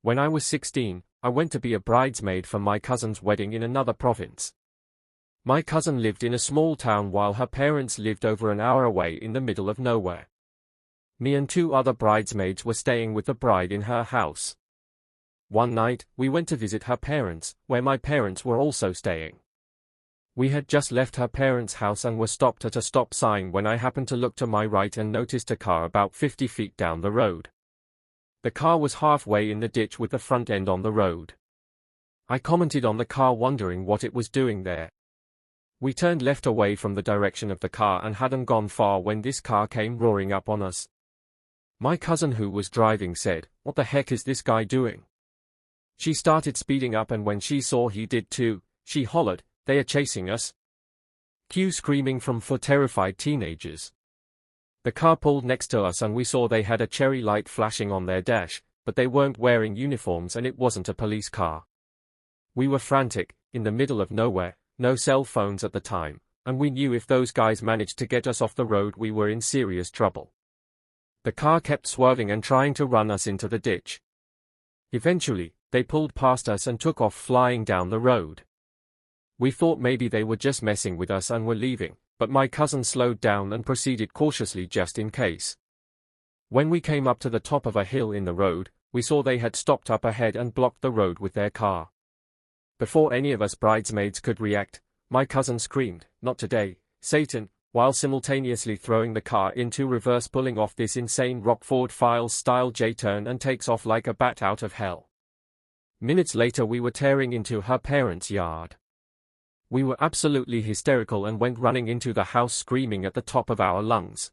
When I was 16, I went to be a bridesmaid for my cousin's wedding in another province. My cousin lived in a small town while her parents lived over an hour away in the middle of nowhere. Me and two other bridesmaids were staying with the bride in her house. One night, we went to visit her parents, where my parents were also staying. We had just left her parents' house and were stopped at a stop sign when I happened to look to my right and noticed a car about 50 feet down the road. The car was halfway in the ditch with the front end on the road. I commented on the car, wondering what it was doing there. We turned left away from the direction of the car and hadn't gone far when this car came roaring up on us. My cousin who was driving said, "What the heck is this guy doing?" She started speeding up, and when she saw he did too, she hollered, "They are chasing us." Cue screaming from 4 terrified teenagers. The car pulled next to us and we saw they had a cherry light flashing on their dash, but they weren't wearing uniforms and it wasn't a police car. We were frantic, in the middle of nowhere, no cell phones at the time, and we knew if those guys managed to get us off the road we were in serious trouble. The car kept swerving and trying to run us into the ditch. Eventually, they pulled past us and took off flying down the road. We thought maybe they were just messing with us and were leaving, but my cousin slowed down and proceeded cautiously just in case. When we came up to the top of a hill in the road, we saw they had stopped up ahead and blocked the road with their car. Before any of us bridesmaids could react, my cousin screamed, "Not today, Satan," while simultaneously throwing the car into reverse, pulling off this insane Rockford Files style J-turn and takes off like a bat out of hell. Minutes later we were tearing into her parents' yard. We were absolutely hysterical and went running into the house screaming at the top of our lungs.